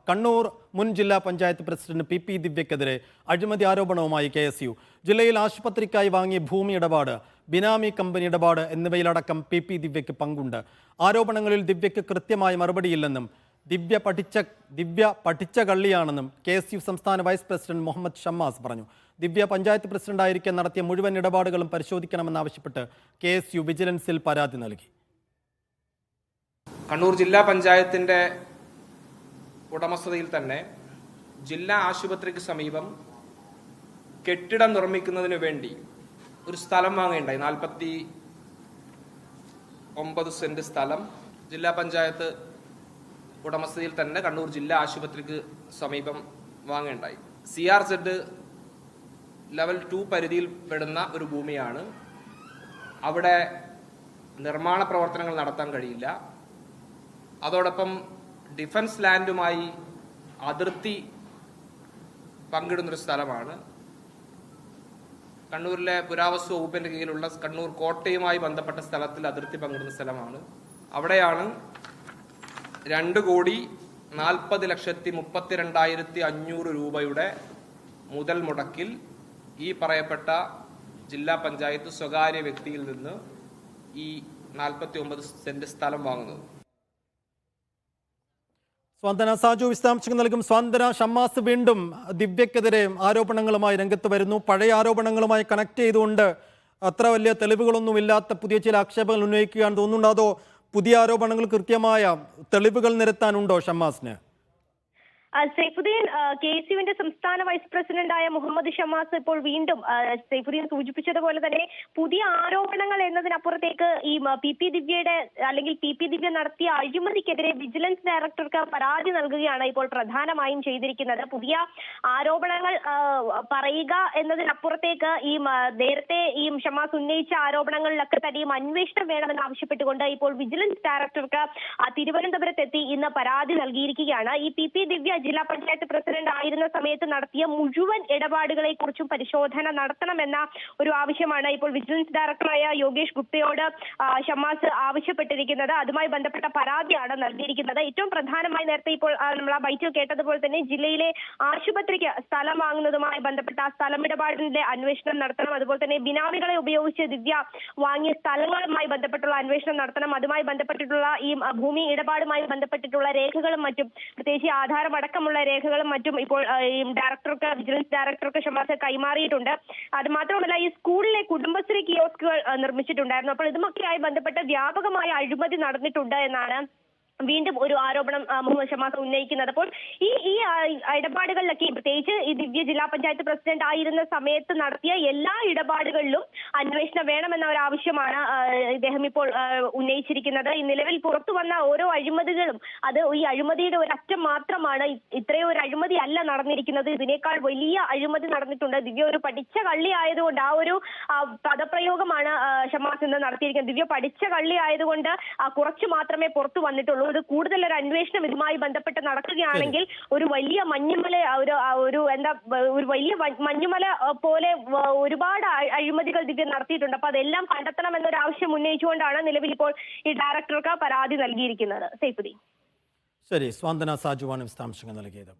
കണ്ണൂർ മുൻ ജില്ലാ panchayat president P ദിവ്യക്കെതിരെ അഴിമതി ആരോപണവുമായി KSU. ജില്ലയിൽ ആശുപത്രിക്കായി വാങ്ങിയ ഭൂമി ഇടപാട്, ബിനാമി കമ്പനി ഇടപാട് എന്നിവയിലടക്കം പി ദിവ്യയ്ക്ക് പങ്കുണ്ട്. ആരോപണങ്ങളിൽ ദിവ്യയ്ക്ക് കൃത്യമായ മറുപടിയില്ലെന്നും ദിവ്യ പഠിച്ച കള്ളിയാണെന്നും KSU സംസ്ഥാന വൈസ് പ്രസിഡന്റ് മുഹമ്മദ് ഷമ്മാസ് പറഞ്ഞു. ദിവ്യ പഞ്ചായത്ത് പ്രസിഡന്റായിരിക്കെ നടത്തിയ മുഴുവൻ ഇടപാടുകളും പരിശോധിക്കണമെന്നാവശ്യപ്പെട്ട് KSU വിജിലൻസിൽ പരാതി നൽകി. കണ്ണൂർ ജില്ലാ പഞ്ചായത്തിന്റെ ഉടമസ്ഥതയിൽ തന്നെ ജില്ലാ ആശുപത്രിക്ക് സമീപം കെട്ടിടം നിർമ്മിക്കുന്നതിന് വേണ്ടി ഒരു സ്ഥലം വാങ്ങുകയുണ്ടായി. 49 സെന്റ് സ്ഥലം ജില്ലാ പഞ്ചായത്ത് ഉടമസ്ഥതയിൽ തന്നെ കണ്ണൂർ ജില്ലാ ആശുപത്രിക്ക് സമീപം വാങ്ങുകയുണ്ടായി. CRZ ലെവൽ 2 പരിധിയിൽ പെടുന്ന ഒരു ഭൂമിയാണ്. അവിടെ നിർമ്മാണ പ്രവർത്തനങ്ങൾ നടത്താൻ കഴിയില്ല. അതോടൊപ്പം ഡിഫൻസ് ലാൻഡുമായി അതിർത്തി പങ്കിടുന്നൊരു സ്ഥലമാണ്. കണ്ണൂരിലെ പുരാവസ്തു വകുപ്പിന്റെ കീഴിലുള്ള കണ്ണൂർ കോട്ടയുമായി ബന്ധപ്പെട്ട സ്ഥലത്തിൽ അതിർത്തി പങ്കിടുന്ന സ്ഥലമാണ്. അവിടെയാണ് 2,40,32,500 രൂപയുടെ മുതൽ മുടക്കിൽ ഈ പറയപ്പെട്ട ജില്ലാ പഞ്ചായത്ത് സ്വകാര്യ വ്യക്തിയിൽ നിന്ന് ഈ 49 സെന്റ് സ്ഥലം വാങ്ങുന്നത്. സ്വാന്തന സാജു വിശദാംശങ്ങൾ നൽകും. സ്വാന്തന, ഷമ്മാസ് വീണ്ടും ദിവ്യക്കെതിരെ ആരോപണങ്ങളുമായി രംഗത്ത് വരുന്നു. പഴയ ആരോപണങ്ങളുമായി കണക്ട് ചെയ്തുകൊണ്ട് അത്ര വലിയ തെളിവുകളൊന്നുമില്ലാത്ത പുതിയ ചില ആക്ഷേപങ്ങൾ ഉന്നയിക്കുകയാണെന്ന് തോന്നുന്നുണ്ടോ, അതോ പുതിയ ആരോപണങ്ങൾ കൃത്യമായ തെളിവുകൾ നിരത്താനുണ്ടോ ഷമ്മാസിന്? സൈഫുദ്ദീൻ, KSUവിന്റെ സംസ്ഥാന വൈസ് പ്രസിഡന്റായ മുഹമ്മദ് ഷമ്മാസ് ഇപ്പോൾ വീണ്ടും സൈഫുദ്ദീൻ സൂചിപ്പിച്ചതുപോലെ തന്നെ പുതിയ ആരോപണങ്ങൾ എന്നതിനപ്പുറത്തേക്ക് ഈ പി ദിവ്യയുടെ അല്ലെങ്കിൽ പി ദിവ്യ നടത്തിയ അഴിമതിക്കെതിരെ വിജിലൻസ് ഡയറക്ടർക്ക് പരാതി നൽകുകയാണ് ഇപ്പോൾ പ്രധാനമായും ചെയ്തിരിക്കുന്നത്. പുതിയ ആരോപണങ്ങൾ പറയുക എന്നതിനപ്പുറത്തേക്ക് നേരത്തെ ഈ ഷമ്മാസ് ഉന്നയിച്ച ആരോപണങ്ങളിലൊക്കെ തന്നെയും അന്വേഷണം വേണമെന്ന് ആവശ്യപ്പെട്ടുകൊണ്ട് ഇപ്പോൾ വിജിലൻസ് ഡയറക്ടർക്ക് തിരുവനന്തപുരത്തെത്തി ഇന്ന് പരാതി നൽകിയിരിക്കുകയാണ്. ഈ പി ദിവ്യ ജില്ലാ പഞ്ചായത്ത് പ്രസിഡന്റ് ആയിരുന്ന സമയത്ത് നടത്തിയ മുഴുവൻ ഇടപാടുകളെ കുറിച്ചും പരിശോധന നടത്തണമെന്ന ഒരു ആവശ്യമാണ് ഇപ്പോൾ വിജിലൻസ് ഡയറക്ടറായ യോഗേഷ് ഗുപ്തയോട് ഷമ്മാസ് ആവശ്യപ്പെട്ടിരിക്കുന്നത്. അതുമായി ബന്ധപ്പെട്ട പരാതിയാണ് നൽകിയിരിക്കുന്നത്. ഏറ്റവും പ്രധാനമായി നേരത്തെ ഇപ്പോൾ നമ്മൾ ആ ബൈറ്റിൽ കേട്ടതുപോലെ തന്നെ ജില്ലയിലെ ആശുപത്രിക്ക് സ്ഥലം വാങ്ങുന്നതുമായി ബന്ധപ്പെട്ട സ്ഥലമിടപാടിന്റെ അന്വേഷണം നടത്തണം. അതുപോലെ തന്നെ ബിനാമികളെ ഉപയോഗിച്ച് ദിവ്യ വാങ്ങിയ സ്ഥലങ്ങളുമായി ബന്ധപ്പെട്ടുള്ള അന്വേഷണം നടത്തണം. അതുമായി ബന്ധപ്പെട്ടിട്ടുള്ള ഈ ഭൂമി ഇടപാടുമായി ബന്ധപ്പെട്ടിട്ടുള്ള രേഖകളും മറ്റും, പ്രത്യേകിച്ച് ആധാരം അടക്കമുള്ള രേഖകളും മറ്റും ഇപ്പോൾ വിജിലൻസ് ഡയറക്ടർക്ക് ഷമ്മാസ് കൈമാറിയിട്ടുണ്ട്. അത് മാത്രമല്ല, ഈ സ്കൂളിലെ കുടുംബശ്രീ കിയോസ്കുകൾ നിർമ്മിച്ചിട്ടുണ്ടായിരുന്നു. അപ്പോൾ ഇതുമൊക്കെയായി ബന്ധപ്പെട്ട് വ്യാപകമായ അഴിമതി നടന്നിട്ടുണ്ട് എന്നാണ് വീണ്ടും ഒരു ആരോപണം മുഹമ്മദ് ഷമ്മാസ് ഉന്നയിക്കുന്നത്. അപ്പോൾ ഈ ഇടപാടുകളിലൊക്കെ, പ്രത്യേകിച്ച് ഈ ദിവ്യ ജില്ലാ പഞ്ചായത്ത് പ്രസിഡന്റ് ആയിരുന്ന സമയത്ത് നടത്തിയ എല്ലാ ഇടപാടുകളിലും അന്വേഷണം വേണമെന്ന ഒരു ആവശ്യമാണ് ഇദ്ദേഹം ഇപ്പോൾ ഉന്നയിച്ചിരിക്കുന്നത്. ഈ നിലവിൽ പുറത്തു വന്ന ഓരോ അഴിമതികളും അത് ഈ അഴിമതിയുടെ ഒരു അറ്റം മാത്രമാണ്. ഇത്രയും ഒരു അഴിമതി അല്ല നടന്നിരിക്കുന്നത്, ഇതിനേക്കാൾ വലിയ അഴിമതി നടന്നിട്ടുണ്ട്. ദിവ്യ ഒരു പഠിച്ച കള്ളി ആയതുകൊണ്ട് ആ ഒരു പദപ്രയോഗമാണ് ഷമ്മാസ് ഇന്ന് നടത്തിയിരിക്കുന്നത്. ദിവ്യ പഠിച്ച കള്ളി ആയതുകൊണ്ട് കുറച്ച് മാത്രമേ പുറത്തു വന്നിട്ടുള്ളൂ. ഒരു കൂടുതൽ ഒരു അന്വേഷണം ഇതുമായി ബന്ധപ്പെട്ട് നടക്കുകയാണെങ്കിൽ ഒരു വലിയ മഞ്ഞുമല ഒരു വലിയ മഞ്ഞുമല പോലെ ഒരുപാട് അഴിമതികൾ ദിവ്യ നടത്തിയിട്ടുണ്ട്. അപ്പൊ അതെല്ലാം കണ്ടെത്തണം എന്നൊരു ആവശ്യം ഉന്നയിച്ചുകൊണ്ടാണ് നിലവിൽ ഇപ്പോൾ ഈ ഡയറക്ടർക്ക് പരാതി നൽകിയിരിക്കുന്നത്. സൈഫുദ്ദീൻ. ശരി, സ്വാന്തന സാജുവാണ് വിശദാംശങ്ങൾ നൽകിയത്.